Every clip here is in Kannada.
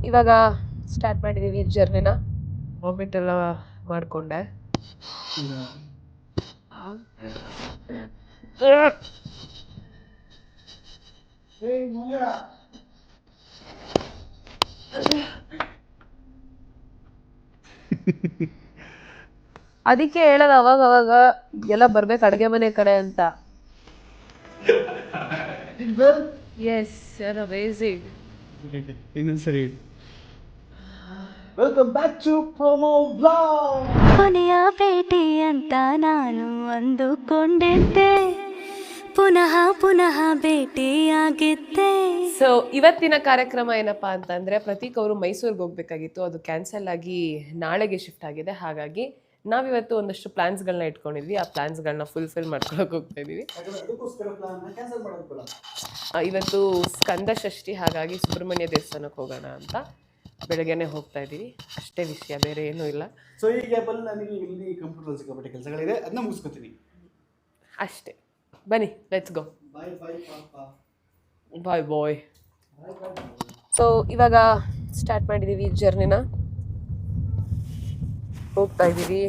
ಇವಾಗ ಸ್ಟಾರ್ಟ್ ಮಾಡಿದ್ದೀವಿ ಜರ್ನಿನ. ವಾಮಿಟ್ ಎಲ್ಲ ಮಾಡಿಕೊಂಡೆ. ಅದಕ್ಕೆ ಹೇಳೋದು ಅವಾಗ ಅವಾಗ ಎಲ್ಲ ಬರ್ಬೇಕು ಅಡುಗೆ ಮನೆ ಕಡೆ ಅಂತ. ಎಸ್ ಯರ್ ಅಮೇಜಿಂಗ್. ಇನ್ನೊಂದ್ಸರಿ welcome back to promo blog. ಕೊನೆಯ ಭೇಟಿ ಅಂತ ನಾನು ಅಂದುಕೊಂಡಿದ್ದೆ, ಪುನಃ ಪುನಃ ಭೇಟಿಯಾಗಿದ್ದೆ. ಸೊ ಇವತ್ತಿನ ಕಾರ್ಯಕ್ರಮ ಏನಪ್ಪಾ ಅಂತಂದ್ರೆ, ಪ್ರತೀಕ್ ಅವರು ಮೈಸೂರಿಗೆ ಹೋಗ್ಬೇಕಾಗಿತ್ತು, ಅದು ಕ್ಯಾನ್ಸಲ್ ಆಗಿ ನಾಳೆಗೆ ಶಿಫ್ಟ್ ಆಗಿದೆ. ಹಾಗಾಗಿ ನಾವಿವತ್ತು ಒಂದಷ್ಟು ಪ್ಲಾನ್ಸ್ಗಳನ್ನ ಇಟ್ಕೊಂಡಿದ್ವಿ. ಆ ಪ್ಲಾನ್ಸ್ಗಳನ್ನ ಫುಲ್ಫಿಲ್ ಮಾಡ್ಕೊಳಕ್ ಹೋಗ್ತಾ ಇದೀವಿ. ಇವತ್ತು ಸ್ಕಂದ ಷಷ್ಠಿ, ಹಾಗಾಗಿ ಸುಬ್ರಹ್ಮಣ್ಯ ದೇವಸ್ಥಾನಕ್ಕೆ ಹೋಗೋಣ ಅಂತ ಬೆಳಗ್ಗೆನೆ ಹೋಗ್ತಾ ಇದೀವಿ. ಅಷ್ಟೇ ವಿಷಯ, ಬೇರೆ ಏನೂ ಇಲ್ಲ. ಸೊ ಈ ಗ್ಯಾಪಲ್ಲಿ ನನಗೆ ಇಲ್ಲಿ ಕಂಪ್ಯೂಟರ್ ಸಿಕ್ಕಾಪಟ್ಟೆ ಕೆಲಸಗಳಿದೆ, ಅದನ್ನ ಮುಗಿಸ್ಕೊತೀನಿ ಅಷ್ಟೇ. ಬನ್ನಿ, ಲೆಟ್ಸ್ ಗೋ. ಬಾಯ್ ಬಾಯ್ ಪಾಪಾ, ಬಾಯ್ ಬಾಯ್. ಸೊ ಇವಾಗ ಸ್ಟಾರ್ಟ್ ಮಾಡಿದ್ದೀವಿ ಜರ್ನಿನ. ಹೋಗ್ತಾ ಇದ್ದೀವಿ.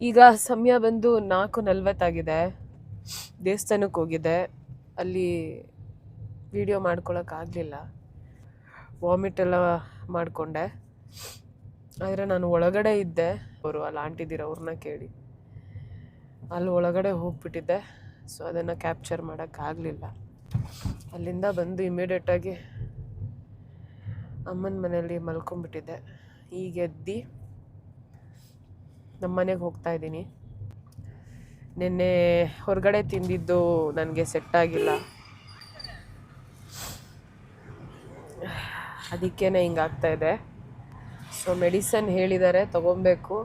ಈಗ ಸಮಯ ಬಂದು 4:40 ಆಗಿದೆ. ದೇವಸ್ಥಾನಕ್ಕೆ ಹೋಗಿದ್ದೆ, ಅಲ್ಲಿ ವಿಡಿಯೋ ಮಾಡ್ಕೊಳಕ್ಕಾಗಲಿಲ್ಲ, ವಾಮಿಟ್ ಎಲ್ಲ ಮಾಡಿಕೊಂಡೆ. ಆದರೆ ನಾನು ಒಳಗಡೆ ಇದ್ದೆ. ಅವರು ಅಲ್ಲಿ ಆಂಟಿದ್ದೀರ ಅವ್ರನ್ನ ಕೇಳಿ ಅಲ್ಲಿ ಒಳಗಡೆ ಹೋಗ್ಬಿಟ್ಟಿದ್ದೆ. ಸೊ ಅದನ್ನು ಕ್ಯಾಪ್ಚರ್ ಮಾಡೋಕ್ಕಾಗಲಿಲ್ಲ. ಅಲ್ಲಿಂದ ಬಂದು ಇಮಿಡಿಯೇಟಾಗಿ ಅಮ್ಮನ ಮನೆಯಲ್ಲಿ ಮಲ್ಕೊಂಡ್ಬಿಟ್ಟಿದ್ದೆ. ಈಗ ಎದ್ದು ನಮ್ಮ ಮನೆಗೆ ಹೋಗ್ತಾ ಇದ್ದೀನಿ. ನಿನ್ನೆ ಹೊರಗಡೆ ತಿಂದಿದ್ದು ನನಗೆ ಸೆಟ್ ಆಗಿಲ್ಲ, ಅದಕ್ಕೇ ಹಿಂಗಾಗ್ತಾ ಇದೆ. ಸೊ ಮೆಡಿಸನ್ ಹೇಳಿದ್ದಾರೆ ತೊಗೊಬೇಕು.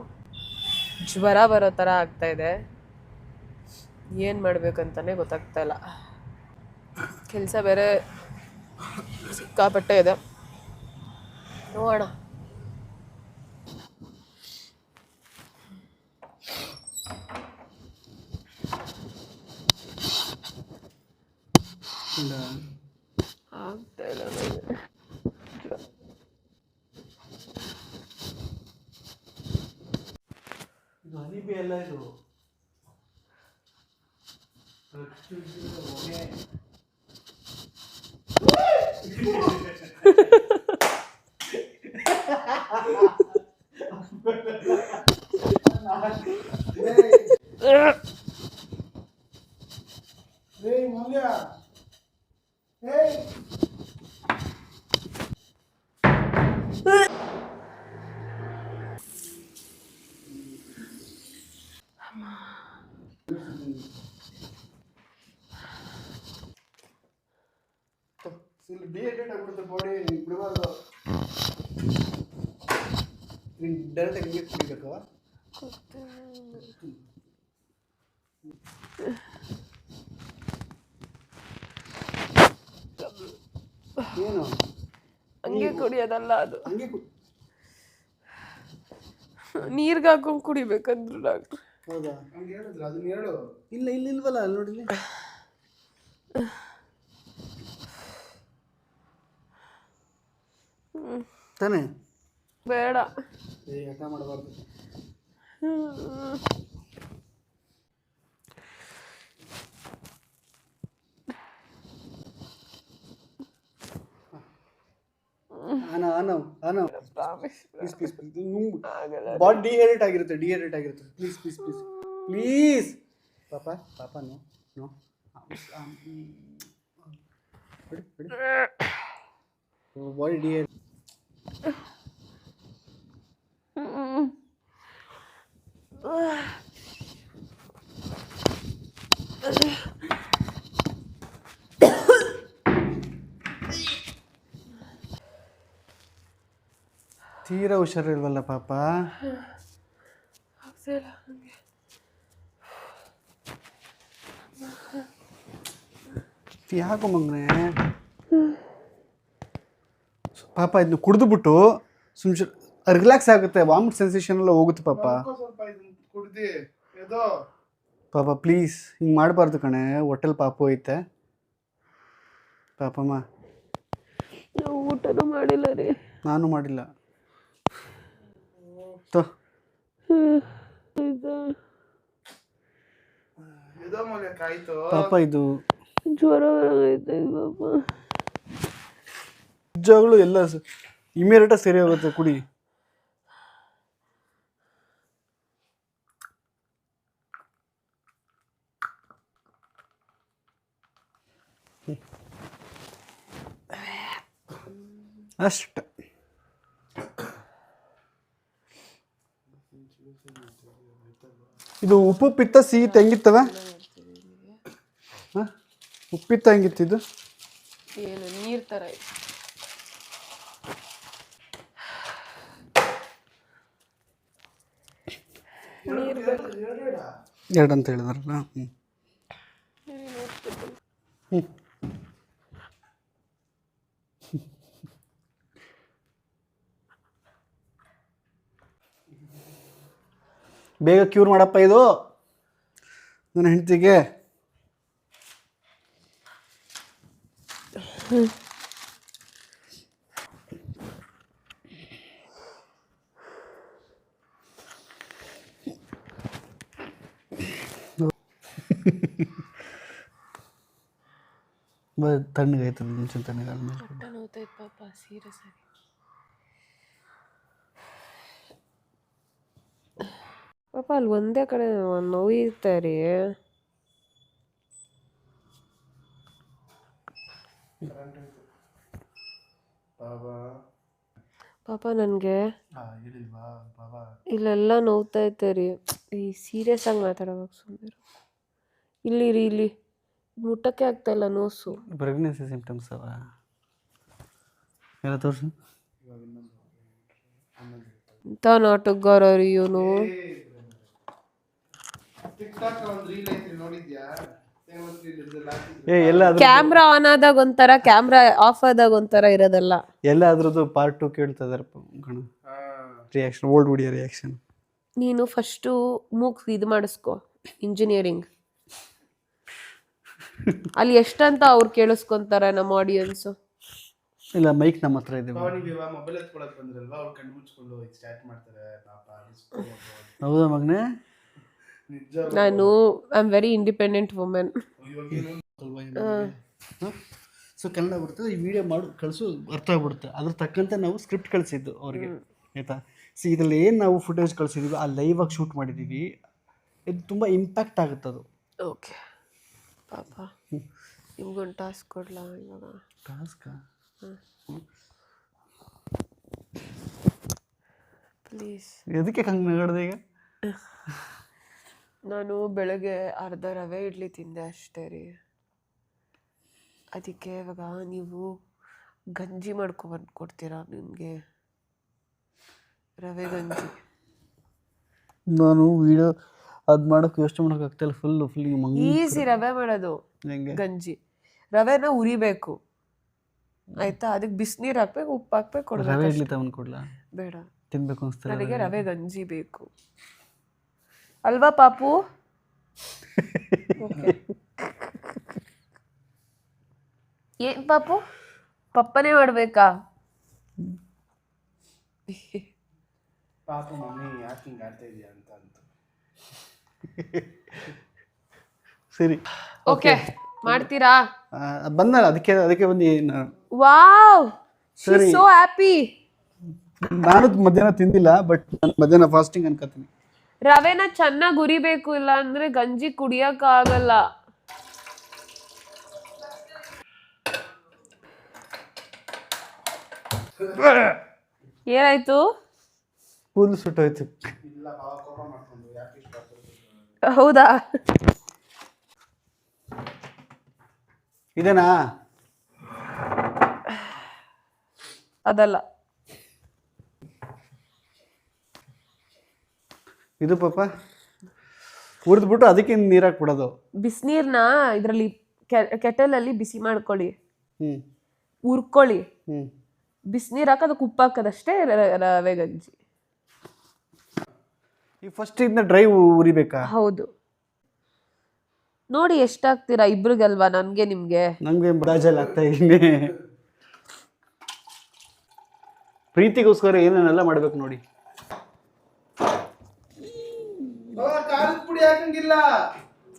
ಜ್ವರ ಬರೋ ಥರ ಆಗ್ತಾಯಿದೆ. ಏನು ಮಾಡಬೇಕಂತಲೇ ಗೊತ್ತಾಗ್ತಾ ಇಲ್ಲ. ಕೆಲಸ ಬೇರೆ ಸಿಕ್ಕಾಪಟ್ಟೆ ಇದೆ. ನೋಡೋಣ. ಆಗ್ತಾ ಇಲ್ಲ ನನಗೆ. ಇದು ಹನಿಬಿ ಎಲ್ಲ ಇದು ಡಿಹೈಡ್ರೇಟ್ ಆಗ್ಬಿಡುತ್ತೆ ಬಾಡಿ. ಬಿಡಬಾರ್ದು, ಡೈರೆಕ್ಟ್ ಆಗಿ ನೀರು ಕುಡಿಬೇಕವ. ಏನು ಹಂಗೆ ಕುಡಿಯೋದಲ್ಲ ಅದು, ಹಂಗೆ ನೀರ್ಗೆ ಹಾಕೊಂಡು ಕುಡಿಬೇಕಂದ್ರು ಡಾಕ್ಟ್ರು. ಹೌದಾ? ಹಂಗೆ ಹೇಳಿದ್ರು, ಅದನ್ನ ಹೇಳು. ಇಲ್ಲ ಇಲ್ಲ ಇಲ್ವಲ್ಲ, ಅಲ್ಲಿ ನೋಡಿ ತಾನೇ. ಬೇಡ, ಹಠ ಮಾಡಬಾರ್ದು. ಬಾಡಿ ಡಿಹೈಡ್ರೇಟ್ ಆಗಿರುತ್ತೆ, ಡಿಹೈಡ್ರೇಟ್ ಆಗಿರುತ್ತೆ. ಪ್ಲೀಸ್ ಪ್ಲೀಸ್ ಪ್ಲೀಸ್ ಪ್ಲೀಸ್ ಪಾಪ ಪಾಪ ನೋ ನೋ. Body dehydrate. ತೀರಾ ಹುಷಾರಿಲ್ವಲ್ಲ ಪಾಪ. ಯಾಕೋ ಮಗನೇ ಪಾಪ, ಇದನ್ನು ಕುಡಿದ್ಬಿಟ್ಟು ಸುಮ್ನೆ ರಿಲ್ಯಾಕ್ಸ್ ಆಗುತ್ತೆ, ವಾಮಿಟ್ ಸೆನ್ಸೇಷನ್ ಎಲ್ಲ ಹೋಗುತ್ತೆ ಪಾಪ. ಪಾಪ ಪ್ಲೀಸ್ ಹಿಂಗೆ ಮಾಡಬಾರ್ದು ಕಣೆ, ಹೊಟ್ಟೆಲ್ ಪಾಪು ಐತೆ. ಪಾಪಮ್ಮ. ನಾವು ಊಟನೂ ಮಾಡಿಲ್ಲ ರೀ. ನಾನು ಮಾಡಿಲ್ಲ. ತೋ ಪಾಪ ಇದು ಜ್ವರ ಐತೆ ಪಾಪ. ನಿಜವಾಗ್ಲೂ ಎಲ್ಲ ಇಮಿಡಿಯೇಟಾಗಿ ಸರಿ ಹೋಗುತ್ತೆ, ಕುಡಿ. ಅಷ್ಟ ಇದು ಉಪ್ಪು ಪಿತ್ತ ಸಿಹಿ ಹೆಂಗಿತ್ತವ? ಉಪ್ಪಿತ್ತ ಹೆಂಗಿತ್ತು ಇದು? ಏನು ನೀರ್ ತರ ಇದೆ. ಎರಡು ಅಂತ ಹೇಳಿದಾರಲ್ಲ. ಬೇಗ ಕ್ಯೂರ್ ಮಾಡಪ್ಪ ಇದು ನನ್ನ ಹೆಂಡತಿಗೆ. ತಣ್ಣಗಾಯ್ತದೆ, ಮುಂಚೆ ತಣ್ಣಗಾದ್ಮೇಲೆ ನೋವ್ತೈತೆ ಪಾಪ, ಸೀರಿಯಸ್ ಆಗಿ. ಪಾಪ ಅಲ್ಲಿ ಒಂದೇ ಕಡೆ ನೋಯುತ್ತೆ ರೀ. ಪಾಪ ನನಗೆ ಇಲ್ಲೆಲ್ಲ ನೋವ್ತೈತೆ ರೀ. ಈ ಸೀರಿಯಸ್ ಆಗಿ ಮಾತಾಡೋವಾಗ ಸುಮ್ಮನೆ ಇಲ್ಲಿ ರೀ, ಇಲ್ಲಿ ಮುಟ್ಟಕ್ಕೆ ಆಗ್ತಾ ಇಲ್ಲ ನೋಸು. ಪ್ರೆಗ್ನೆನ್ಸಿ ಸಿಂಪ್ಟಮ್ಸ್ ಅವ ಎಲ್ಲ ತೋರಿಸು. ಎಂಥ ನಾಟಕಗಾರ ರೀ ಇವನು. ಕ್ಯಾಮ್ರಾ ಆನ್ ಆದಾಗ ಒಂಥರ, ಕ್ಯಾಮ್ರಾ ಆಫ್ ಆದಾಗ ಒಂಥರ ಇರೋದಲ್ಲ. ಎಲ್ಲ ಅದ್ರದ್ದು ಪಾರ್ಟ್ 2 ಕೇಳ್ತಾ ಇದಾರೆ ರಿಯಾಕ್ಷನ್, ಓಲ್ಡ್ ವಿಡಿಯೋ ರಿಯಾಕ್ಷನ್. ನೀನು ಫಸ್ಟು ಮೂಗ್ ಇದು ಮಾಡಿಸ್ಕೊ, ಇಂಜಿನಿಯರಿಂಗ್. ಅಲ್ಲಿ ಎಷ್ಟಂತ ಅವ್ರು ಕೇಳಿಸ್ಕೊಂತಾರೆ ನಮ್ಮ ಆಡಿಯನ್ಸು. ಇಲ್ಲ, ಮೈಕ್ ನಮ್ಮ ಹತ್ರ ಇದೆ. ಹೌದಾ ಮಗನೇ? ನಾನು I am very independent women. So Kannada ಬರ್ತದೆ, ಈ ವಿಡಿಯೋ ಮಾಡಿ ಕಳಿಸು, ಅರ್ಥ ಆಗ್ಬಿಡುತ್ತೆ. ಅದ್ರ ತಕ್ಕಂತೆ ನಾವು ಸ್ಕ್ರಿಪ್ಟ್ ಕಳಿಸಿದ್ದು ಅವ್ರಿಗೆ, ಆಯಿತಾ? ಸೊ ಇದರಲ್ಲಿ ಏನು ನಾವು ಫುಟೇಜ್ ಕಳಿಸಿದ್ದೀವಿ, ಆ ಲೈವಾಗಿ ಶೂಟ್ ಮಾಡಿದ್ದೀವಿ. ಇದು ತುಂಬ ಇಂಪ್ಯಾಕ್ಟ್ ಆಗುತ್ತೆ ಅದು. ಓಕೆ ಪಾಪ, ನಿಮ್ಗೊಂದು ಟಾಸ್ಕ್ ಕೊಡ್ಲಾ ಇವಾಗ? ಟಾಸ್ಕಾ? ಪ್ಲೀಸ್. ಎದಕ್ಕೆ ಹಂಗೆ ನಗಡ್ದೆ ಈಗ? ನಾನು ಬೆಳಗ್ಗೆ ಅರ್ಧ ರವೆ ಇಡ್ಲಿ ತಿಂದೆ ಅಷ್ಟೇ ರೀ. ಅದಕ್ಕೆ ಇವಾಗ ನೀವು ಗಂಜಿ ಮಾಡ್ಕೊಬಂದು ಕೊಡ್ತೀರಾ ನಿಮಗೆ? ರವೆ ಗಂಜಿ. ನಾನು ವಿಡಿಯೋ ಅದು ಮಾಡೋಕ್ಕೆ ಯೋಚನೆ ಮಾಡೋಕೆ ಆಗ್ತಾಯಿಲ್ಲ. ಫುಲ್ ಈಸಿ ರವೆ ಮಾಡೋದು. ಗಂಜಿ ರವೆನ ಉರಿಬೇಕು, ಆಯ್ತಾ? ಅದಕ್ಕೆ ಬಿಸಿನೀರು ಹಾಕ್ಬೇಕು, ಉಪ್ಪು ಹಾಕ್ಬೇಕು, ಕೊಡ್ಬೇಕು. ರವೆ ಇಡ್ಲಿ ತಗೊಂಡು ಕೊಡ್ಲಾ? ಬೇಡ, ತಿನ್ಬೇಕು ಅನಿಸ್ತಾರೆ. ನನಗೆ ರವೆ ಗಂಜಿ ಬೇಕು ಅಲ್ವಾ ಪಾಪು? ಏನ್ ಪಾಪು, ಪಪ್ಪನೇ ಮಾಡ್ಬೇಕಾ? ಪಾಪು ಮಮ್ಮಿ ಯಾಕೆ ಹಿಂಗೆ ಆಡ್ತಾ ಇದೆಯಾ ಅಂತ. ಸರಿ, ಓಕೆ ಮಾಡ್ತೀರಾ? ಬಂದಲ್ಲ, ಅದಕ್ಕೆ ಬಂದು. ವಾವ್, ಸರಿ, ಸೋ ಹ್ಯಾಪಿ. ನಾನು ಮಧ್ಯಾಹ್ನ ತಿಂದಿಲ್ಲ, ಬಟ್ ನಾನು ಮಧ್ಯಾಹ್ನ ಫಾಸ್ಟಿಂಗ್ ಅನ್ಕೋತೀನಿ. ರವೆನ ಚೆನ್ನಾಗಿ ಉರಿಬೇಕು, ಇಲ್ಲ ಅಂದ್ರೆ ಗಂಜಿ ಕುಡಿಯಕ್ ಆಗಲ್ಲ. ಏನಾಯ್ತು? ಕೂದಲು ಸುಟ್ಟೋಯ್ತು. ಹೌದಾ? ಇದೇನಾ? ಅದಲ್ಲ, ಇದು ಪಾಪ ಹುರಿದ್ಬಿಟ್ಟು ಅದಕ್ಕೆ ನೀರು ಹಾಕ್ಬಿಡೋದು. ಬಿಸಿನೀರ್ನ ಇದರಲ್ಲಿ ಕೆಟಲಲ್ಲಿ ಬಿಸಿ ಮಾಡ್ಕೊಳ್ಳಿ, ಹ್ಞೂ, ಹುರ್ಕೊಳ್ಳಿ, ಹ್ಞೂ, ಬಿಸಿನೀರು ಹಾಕಿ ಅದಕ್ಕೆ ಉಪ್ಪು ಹಾಕೋದಷ್ಟೇ ರವೆ ಗಂಜಿ. ಈ ಫಸ್ಟ್ ಇದನ್ನ ಡ್ರೈ ಉರಿಬೇಕಾ? ಹೌದು. ನೋಡಿ ಎಷ್ಟಾಗ್ತೀರಾ ಇಬ್ರಿಗಲ್ವಾ, ನನ್ಗೆ ನಿಮ್ಗೆ. ನಮಗೆ ಬರಾಜಲ್ಲಿ ಆಗ್ತಾ ಇದ್ದೀನಿ. ಪ್ರೀತಿಗೋಸ್ಕರ ಏನೇನೆಲ್ಲ ಮಾಡ್ಬೇಕು ನೋಡಿ.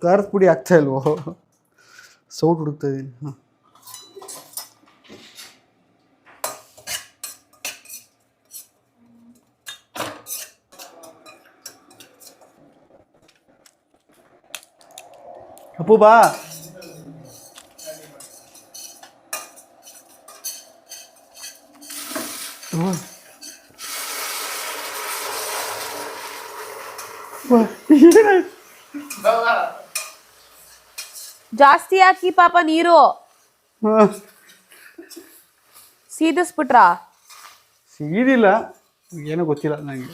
ಖಾರದ ಪುಡಿ ಆಗ್ತಾ ಇಲ್ವೋ? ಸೌಟ್ ಹುಡುಕ್ತಾ ಇದ್ದೀನಿ. ಅಪ್ಪು ಬಾ. ಜಾಸ್ತಿ ಹಾಕಿ ಪಾಪ ನೀರು. ಸೀದಿಸ್ಬಿಟ್ರಾ? ಸಿಗಿದಿಲ್ಲ, ಏನೋ ಗೊತ್ತಿಲ್ಲ ನನಗೆ.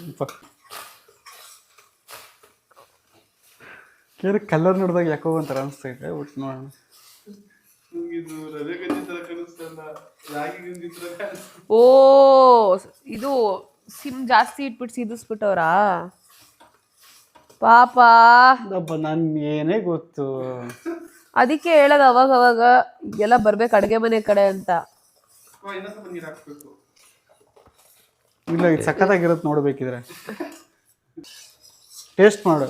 ಕೇಳಿ ಕಲರ್ ನೋಡಿದಾಗ ಯಾಕೋ ಒಂಥರ ಅನಿಸ್ತೈತೆ. ಒಟ್ಟು ನೋಡೋಣ. ಓ, ಇದು ಸಿಮ್ ಜಾಸ್ತಿ ಇಟ್ಬಿಟ್ಟು ಸೀದಿಸ್ಬಿಟ್ಟವ್ರಾ ಪಾಪ. ನನ್ಗೆ ಏನೇ ಗೊತ್ತು. ಅದಕ್ಕೆ ಹೇಳೋದು ಅವಾಗ ಅವಾಗ ಎಲ್ಲ ಬರ್ಬೇಕು ಅಡುಗೆ ಮನೆ ಕಡೆ ಅಂತ. ಇಲ್ಲ, ಇದು ಸಖತ್ತಾಗಿರುತ್ತೆ ನೋಡ್ಬೇಕಿದ್ರೆ. ಟೇಸ್ಟ್ ಮಾಡು.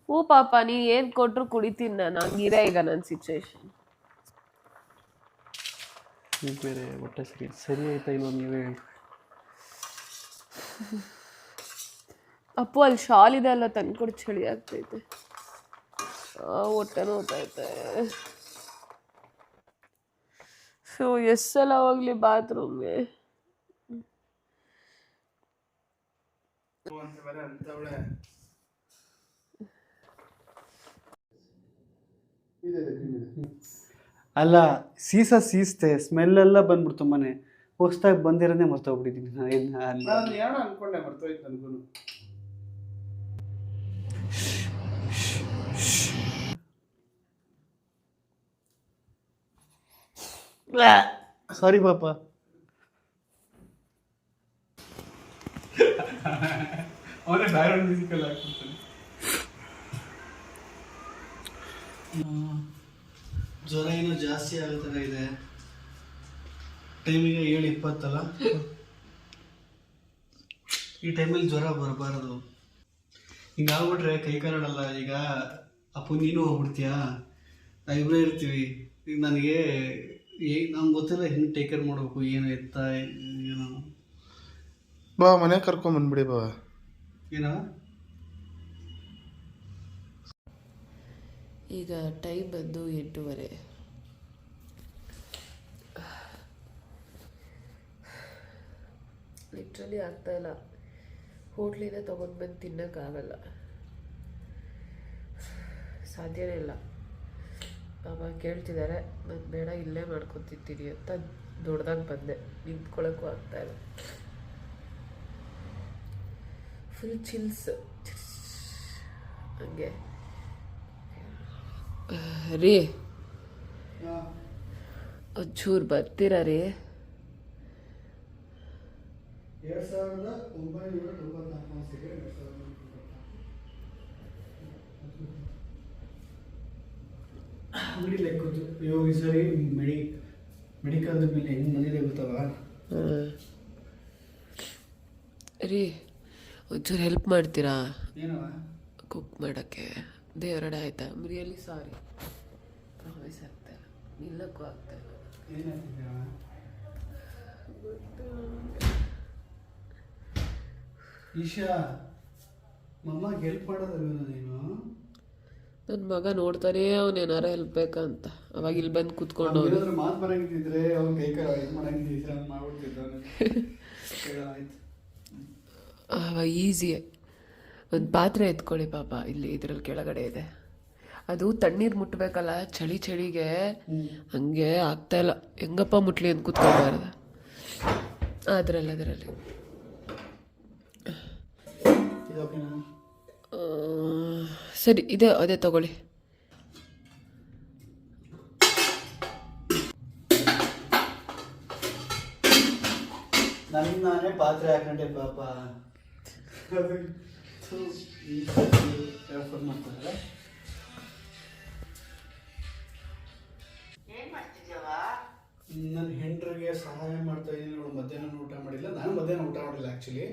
ಹೂ ಪಾಪ, ನೀ ಏನ್ ಕೊಟ್ರು ಕುಡಿತೀನಿ ನಾನು. ಹಂಗಿದೆ ಈಗ ನನ್ನ ಸಿಚುವೇಶನ್. ಈಗ ಬೇರೆ ಹೊಟ್ಟೆ ಸರಿ ಆಯ್ತಾ ಇಲ್ವ ನೀವೇ ಹೇಳಿ. ಅಪ್ಪು ಅಲ್ಲಿ ಶಾಲ್ ಇದೆ ಅಲ್ಲ, ತಂದ್ಕೊಡು, ಚಳಿ ಆಗ್ತೈತೆ. ಹೊಟ್ಟೆ ನೋತೈತೆ. ಸೊ ಎಷ್ಟು ಸಲ ಹೋಗ್ಲಿ ಬಾತ್ರೂಮ್ಗೆ. ಅಲ್ಲ, ಸೀಸ್ತೆ ಸ್ಮೆಲ್ ಎಲ್ಲ ಬಂದ್ಬಿಡ್ತು. ಮನೆ ಹೊಸ್ದಾಗಿ ಬಂದಿರೋದೇ ಮರ್ತೋಗ್ಬಿಟ್ಟಿದ್ದೀನಿ. ಅನ್ಕೊಂಡೆ ಮರ್ತೋಯ್ತು ಅನ್ಕೊಂಡು. ಸಾರಿ ಪಾಪ. ಅವನೇ ಬ್ಯಾಕ್ಗ್ರೌಂಡ್ ಮ್ಯೂಸಿಕಲ್ ಹಾಕ್ಬಿಡ್ತಾನೆ. ಜ್ವರ ಏನೋ ಜಾಸ್ತಿ ಆಗೋ ಥರ ಇದೆ. ಟೈಮಿಗೆ 7:20 ಅಲ್ಲ. ಈ ಟೈಮಲ್ಲಿ ಜ್ವರ ಬರಬಾರದು. ಹಿಂಗಾಗ್ಬಿಟ್ರೆ ಕೈ ಕಾಲಲ್ಲ. ಈಗ ಅಪ್ಪು ನೀನು ಹೋಗ್ಬಿಡ್ತೀಯಾ, ಇಬ್ಬರೇ ಇರ್ತೀವಿ. ಈಗ ನನಗೆ ನಮ್ಗೆ ಗೊತ್ತಿಲ್ಲ ಹೆಂಗೆ ಟೇಕ್ ಕೇರ್ ಮಾಡಬೇಕು, ಏನು ಎತ್ತ ಏನೋ. ಬಾ ಮನೆ ಕರ್ಕೊಂಬಂದ್ಬಿಡಿ ಬಾ. ಏನೋ ಈಗ ಟೈಮ್ ಬಂದು 8:30. ಲಿಟ್ರಲಿ ಆಗ್ತಾಯಿಲ್ಲ. ಹೋಟ್ಲಿಂದ ತೊಗೊಂಡು ಬಂದು ತಿನ್ನೋಕ್ಕಾಗಲ್ಲ, ಸಾಧ್ಯನೇ ಇಲ್ಲ. ಪಾಪ ಕೇಳ್ತಿದ್ದಾರೆ, ಮತ್ತು ಬೇಡ ಇಲ್ಲೇ ಮಾಡ್ಕೊಂಡು ತಿಂತೀನಿ ಅಂತ ದೊಡ್ಡದಾಗಿ ಬಂದೆ. ನಿಂತ್ಕೊಳ್ಳೋಕ್ಕೂ ಆಗ್ತಾಯಿಲ್ಲ. ಫುಲ್ ಚಿಲ್ಸ್ ಹಂಗೆ. ರೀ ಒಂಚೂರು ಬರ್ತೀರಾ ರೀ? 1994 ಈ ಸರಿ ಮೆಡಿಕಲ್ ಬಿಲ್ ಹೆಂಗೆ ಬಂದಿದೆ ಗೊತ್ತಲ್ಲ. ರೀ ಒಂಚೂರು ಹೆಲ್ಪ್ ಮಾಡ್ತೀರಾ ಏನವ ಕುಕ್ ಮಾಡೋಕ್ಕೆ? ದೇವರಡೆ ಆಯ್ತಾ? ರಿಯಲಿ ಸಾರಿ, ಪ್ರಾಮಿಸ್ ಆಗ್ತಾಯಿಲ್ಲ, ನಿಲ್ಲಕ್ಕೂ ಆಗ್ತಾಯಿಲ್ಲ. ಏನಾಗ್ತಿದ್ದೀರಾ? ಈಶಾ ಮಮ್ಮಗೆ ಹೆಲ್ಪ್ ಮಾಡೋದಲ್ವೇನೋ ನೀನು? ನನ್ನ ಮಗ ನೋಡ್ತಾನೆ ಅವನೇನಾರ ಹೆಲ್ಪ್ ಬೇಕಂತ. ಅವಾಗ ಇಲ್ಲಿ ಬಂದು ಕೂತ್ಕೊಂಡು ಮಾತು ಬರಂಗಿದ್ರೆ ಅವ್ನು ಕೈ ಕಾಲ ಇದು ಮಾಡಂಗಿದ್ರೆ ಅವ್ನು ಮಾಡ್ಬಿಡ್ತಿದ್ದ. ಅವಾಗ ಈಸಿ. ಒಂದು ಪಾತ್ರೆ ಎತ್ಕೊಳ್ಳಿ ಪಾಪ, ಇಲ್ಲಿ ಇದರಲ್ಲಿ ಕೆಳಗಡೆ ಇದೆ. ಅದು ತಣ್ಣೀರು ಮುಟ್ಟಬೇಕಲ್ಲ, ಚಳಿಗೆ ಹಂಗೆ ಆಗ್ತಾಯಿಲ್ಲ. ಹೆಂಗಪ್ಪ ಮುಟ್ಲಿ ಅಂತ ಕೂತ್ಕೊಳ್ಬಾರ್ದು. ಅದರಲ್ಲಿ ಸರಿ ಇದೆ, ಅದೇ ತಗೊಳ್ಳಿ. ನಾನೇ ಪಾತ್ರೆ ಹಾಕೊಂಡೆ ಪಾಪ. ಮಾಡ್ತಾರಲ್ಲ ನನ್ನ ಹೆಂಡ್ರಿಗೆ ಸಹಾಯ ಮಾಡ್ತಾ ಇದ್ದೀನಿ ನೋಡು. ಮಧ್ಯಾಹ್ನ ಊಟ ಮಾಡಿಲ್ಲ, ನಾನು ಮಧ್ಯಾಹ್ನ ಊಟ ಮಾಡಿಲ್ಲ ಆ್ಯಕ್ಚುಲಿ.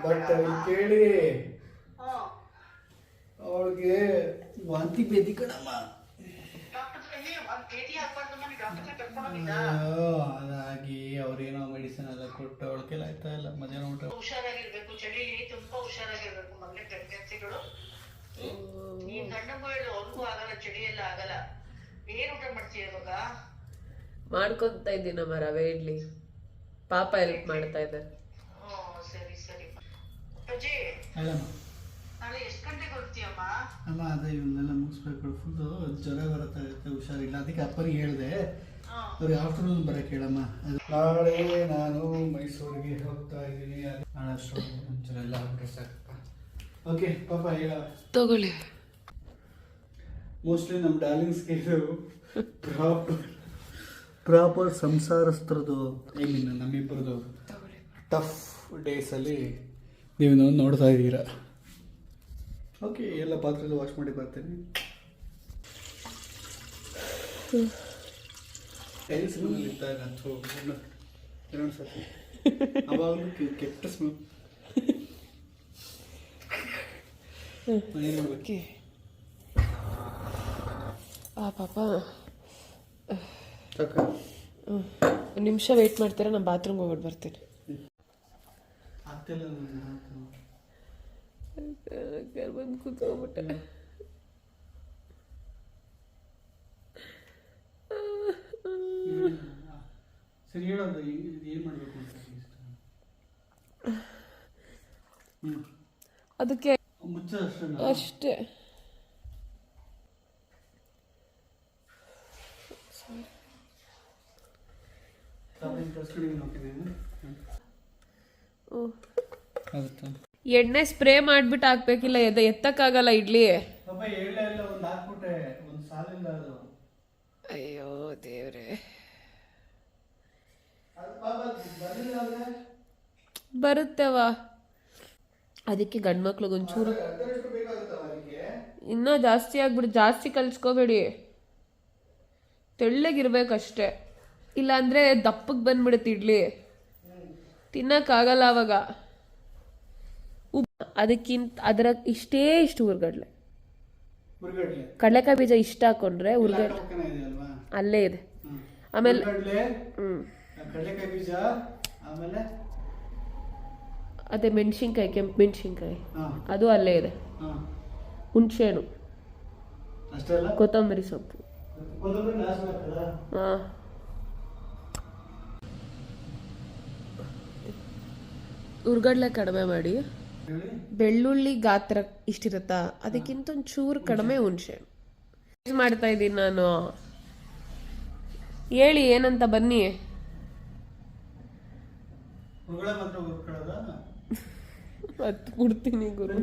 ಬಟ್ ಕೇಳಿ ಅವಳಿಗೆ ವಾಂತಿ ಬೇದಿ ಕಣಮ್ಮ. ಅದಾಗಿ ಅವ್ರೇನೋ ಮೆಡಿಸಿನ್ ಎಲ್ಲ ಕೊಟ್ಟು ಅವಳ ಕೈಲಿ ಆಯ್ತಾ ಇಲ್ಲ. ಮಧ್ಯಾಹ್ನ ಊಟ ಹುಷಾರಾಗಿರ್ಬೇಕು, ಚಳಿಲಿ ತುಂಬಾ ಹುಷಾರಾಗಿರ್ಬೇಕು ಮಗನೇ. ಪ್ರೆಗ್ನೆನ್ಸಿಗಳು ನೀನ್ ಗಂಡಂಗೂ ಹೇಳು, ಅವ್ರಿಗೂ ಆಗಲ್ಲ, ಚಳಿ ಎಲ್ಲ ಆಗಲ್ಲ. ಏನ್ ಊಟ ಮಾಡ್ತೀಯ ಇವಾಗ? ಮಾಡ್ಕೊಂತ ಇದ್ದೀನಮ್ಮ ರವೆ ಇಡ್ಲಿ. ಪಾಪ ಹೆಲ್ಪ್ ಮಾಡ್ತಾ ಇದ್ದಾರೆ. ಸರಿ ಸರಿ. ಅಜ್ಜಿ ಅಲ್ಲಮ್ಮ, ನಾಳೆ ಎಷ್ಟು ಗಂಟೆಗೆ ಬರ್ತೀಯಮ್ಮ? ಅಮ್ಮ ಅದೇ ಇವನ್ನೆಲ್ಲ ಮುಗಿಸ್ಬೇಕು. ಫುಲ್ಲು ಜ್ವರ ಬರುತ್ತಾ ಇರುತ್ತೆ, ಹುಷಾರಿಲ್ಲ. ಅದಕ್ಕೆ ಅಪ್ಪನಿಗೆ ಹೇಳಿದೆ ಅವ್ರಿಗೆ ಆಫ್ಟರ್ನೂನ್ ಬರೋಕ್ಕೆ ಹೇಳಮ್ಮ. ನಾಳೆ ನಾನು ಮೈಸೂರಿಗೆ ಹೋಗ್ತಾ ಇದ್ದೀನಿ. ನಾಳೆ ಅಷ್ಟೊಂದು ಒಂಚೂರು ಎಲ್ಲ ಆಗ್ಬಿಟ್ರೆ ಸಾಕಪ್ಪ. ಓಕೆ ಪಾಪ ಹೇಳ ತಗೊಳ್ಳಿ. ಮೋಸ್ಟ್ಲಿ ನಮ್ಮ ಡಾರ್ಲಿಂಗ್ಸ್ಗೆ ಇದು ಪ್ರಾಪರ್ ಸಂಸಾರಸ್ಥರದು, ಐ ಮೀನ್ ನಮ್ಮಿಬ್ಬರದು ಟಫ್ ಡೇಸಲ್ಲಿ ನೀವು ನೋಡ್ತಾ ಇದ್ದೀರಾ. ಓಕೆ, ಎಲ್ಲ ಪಾತ್ರೆಲ್ಲ ವಾಶ್ ಮಾಡಿ ಬರ್ತೇನೆ. ಟೈಲ್ಸ್ ಮನೇಲಿ ಇದ್ದಾಗ ಎರಡು ಸತಿ ಅವಾಗಲೂ ಕೆಟ್ಟ ಸ್ಮೆಲ್. ಏನು ಮಾಡ್ಬೇಕು? ಪಾಪ ಸಾಕ ಒಂದು ನಿಮಿಷ ವೆಯ್ಟ್ ಮಾಡ್ತೀರಾ? ನಾನು ಬಾತ್ರೂಮ್ಗೆ ಹೋಗ್ಬಿಟ್ಟು ಬರ್ತೀನಿ. ಆಗ್ತಿಲ್ಲ ಬಂದು ಕೂತ್ಕೊಂಡ್ಬಿಟ್ಟೆ. ಸರಿ ಹೇಳೋದು ಏನು ಮಾಡಬೇಕು ಅಂತ. ಅದಕ್ಕೆ ಮುಚ್ಚ ಅಷ್ಟೇ. ಎಣ್ಣೆ ಸ್ಪ್ರೇ ಮಾಡ್ಬಿಟ್ಟು ಹಾಕ್ಬೇಕಿಲ್ಲ, ಎತ್ತಕ್ಕಾಗಲ್ಲ ಇಡ್ಲಿ. ಒಂದು ಹಾಕ್ಬಿಟ್ಟೆ, ಒಂದು ಸಾಲಿಲ್ಲ ಅದು. ಅಯ್ಯೋ ದೇವ್ರೆ, ಬರುತ್ತವ. ಅದಕ್ಕೆ ಗಂಡ್ಮಕ್ಳಿಗೆ ಒಂಚೂರು ಇನ್ನೂ ಜಾಸ್ತಿ ಆಗ್ಬಿಡು. ಜಾಸ್ತಿ ಕಲ್ಸ್ಕೋಬೇಡಿ, ತೆಳ್ಳಗಿರ್ಬೇಕಷ್ಟೆ. ಇಲ್ಲಾಂದರೆ ದಪ್ಪಗೆ ಬಂದ್ಬಿಡುತ್ತೆ ಇಡ್ಲಿ, ತಿನ್ನೋಕ್ಕಾಗಲ್ಲ ಅವಾಗ. ಅದಕ್ಕಿಂತ ಇಷ್ಟು ಹುರ್ಗಡ್ಲೆ, ಕಡಲೆಕಾಯಿ ಬೀಜ ಇಷ್ಟ ಹಾಕೊಂಡ್ರೆ ಹುರ್ಗಡ್ಲೆ ಅಲ್ಲೇ ಇದೆ. ಆಮೇಲೆ ಕಡಲೆಕಾಯಿ ಬೀಜ, ಆಮೇಲೆ ಅದೇ ಮೆಣಸಿನ್ಕಾಯಿ, ಕೆಂಪು ಮೆಣಸಿನ್ಕಾಯಿ ಅದು ಅಲ್ಲೇ ಇದೆ. ಹುಣಸೆಹಣ್ಣು, ಕೊತ್ತಂಬರಿ ಸೊಪ್ಪು. ಹಾಂ, ಹುರ್ಗಡ್ಲೆ ಕಡಿಮೆ ಮಾಡಿ. ಬೆಳ್ಳುಳ್ಳಿ ಗಾತ್ರ ಇಷ್ಟಿರುತ್ತಾ, ಅದಕ್ಕಿಂತ ಒಂಚೂರು ಕಡಿಮೆ ಹುಣಸೆಹಣ್ಣು ಯೂಸ್ ಮಾಡ್ತಾ ಇದ್ದೀನಿ ನಾನು. ಹೇಳಿ ಏನಂತ, ಬನ್ನಿ. ಕೊಡ್ತೀನಿ ಗುರು.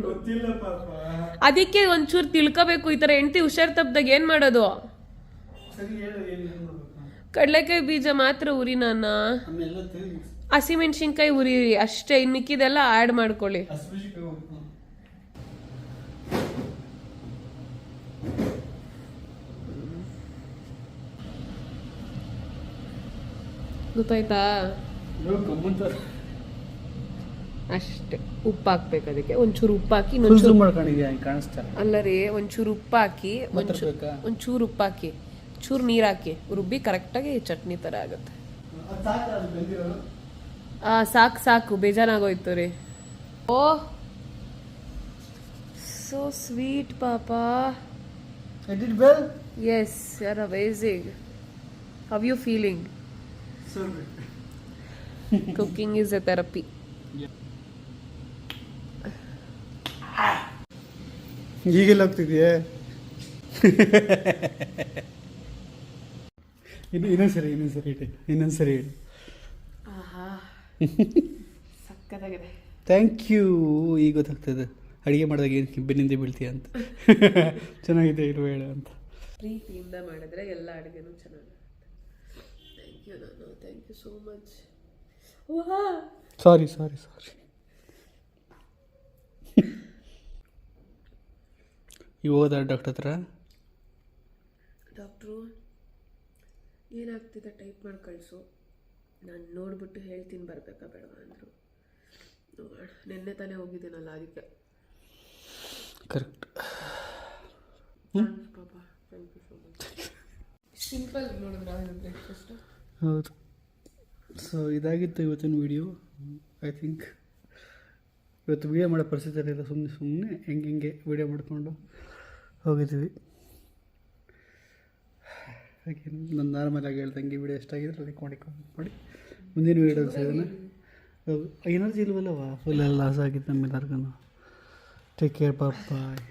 ಅದಕ್ಕೆ ಒಂಚೂರು ತಿಳ್ಕೋಬೇಕು. ಈ ಥರ ಹೆಂಡತಿ ಹುಷಾರ್ ತಪ್ಪದಾಗ ಏನು ಮಾಡೋದು? ಕಡಲೆಕಾಯಿ ಬೀಜ ಮಾತ್ರ ಉರಿ, ನಾನು ಹಸಿಮೆಣ್ಸಿನ್ಕಾಯಿ ಉರಿರಿ ಅಷ್ಟೇ. ಇನ್ನು ಮಿಕ್ಕಿದೆಲ್ಲ ಆ್ಯಡ್ ಮಾಡ್ಕೊಳ್ಳಿ. ಗೊತ್ತಾಯ್ತಾ? ಅಷ್ಟೇ. ಉಪ್ಪು ಹಾಕ್ಬೇಕು, ಅದಕ್ಕೆ ಒಂಚೂರು ಉಪ್ಪು ಹಾಕಿ. ಅಲ್ಲ ರೀ, ಒಂಚೂರು ಉಪ್ಪು ಹಾಕಿ, ಒಂಚೂರು ಉಪ್ಪು ಹಾಕಿ, ಚೂರು ನೀರು ಹಾಕಿ ರುಬ್ಬಿ ಕರೆಕ್ಟಾಗಿ ಚಟ್ನಿ ಥರ ಆಗುತ್ತೆ. ಸಾಕು ಸಾಕು, ಬೇಜಾರಾಗೋಯ್ತು ರೀ. ಓ ಸೋ ಸ್ವೀಟ್ ಪಾಪ. Yes, you are amazing. How you feeling? Cooking is a therapy. ಈಗೆಲ್ಲ ಹೋಗ್ತಿದ್ಯಾ? ಇನ್ನೊಂದ್ಸರಿ ಹೇಳಿ. ಸಕ್ಕತ್ತಾಗಿದೆ. Thank you. ಈಗ ಗೊತ್ತಾಗ್ತದೆ ಅಡುಗೆ ಮಾಡಿದಾಗ ಏನು ಬೆನ್ನಿಂದ ಬೀಳ್ತೀಯ ಅಂತ. ಚೆನ್ನಾಗಿದೆ ಇರು ಹೇಳು ಅಂತ. ಪ್ರೀತಿಯಿಂದ ಮಾಡಿದ್ರೆ ಎಲ್ಲ ಅಡುಗೆನೂ ಚೆನ್ನಾಗಿರುತ್ತೆ. ಥ್ಯಾಂಕ್ ಯು ನಾನು, ಥ್ಯಾಂಕ್ ಯು ಸೋ ಮಚ್. ಸಾರಿ ಇವು ಹೋದ ಡಾಕ್ಟರ್ ಹತ್ರ. ಡಾಕ್ಟ್ರು ಏನಾಗ್ತಿದೆ ಟೈಪ್ ಮಾಡಿ ಕಳಿಸು, ನಾನು ನೋಡ್ಬಿಟ್ಟು ಹೇಳ್ತೀನಿ ಬರಬೇಕಾ ಬೇಡವಾ ಅಂದರು. ನಿನ್ನೆ ತಾನೇ ಹೋಗಿದ್ದೀನಲ್ಲ ಅದಕ್ಕೆ. ಕರೆಕ್ಟ್. ಪಾಪ thank you so much. Simple ನೋಡಿದ್ರೆ ಬ್ರೇಕ್ಫಾಸ್ಟ್. ಹೌದು. ಸೊ ಇದಾಗಿತ್ತು ಇವತ್ತಿನ ವೀಡಿಯೋ. ಐ ಥಿಂಕ್ ಇವತ್ತು ವೀಡಿಯೋ ಮಾಡೋ ಪರಿಸ್ಥಿತಿ ಇರಲಿಲ್ಲ, ಸುಮ್ಮನೆ ಹೆಂಗೆ ವೀಡಿಯೋ ಮಾಡಿಕೊಂಡು ಹೋಗಿದ್ದೀವಿ. ಹಾಗೆ ನಾನು ನಾರ್ಮಲಾಗಿ ಹೇಳ್ದಂಗೆ ವೀಡಿಯೋ ಎಷ್ಟಾಗಿದ್ರೆ ಲೈಕ್ ಮಾಡಿ ಕಾಮೆಂಟ್ ಮಾಡಿ. ಮುಂದಿನ ವೀಡಿಯೋಸ್ ಇದನ್ನು ಎನರ್ಜಿ ಇಲ್ವಲ್ಲವಾ, ಫುಲ್ ಎಲ್ಲ ಲಾಸ್ ಆಗಿತ್ತು ನಮ್ಮೆಲ್ಲರಿಗೂ. ಟೇಕ್ ಕೇರ್, ಬಾಯ್.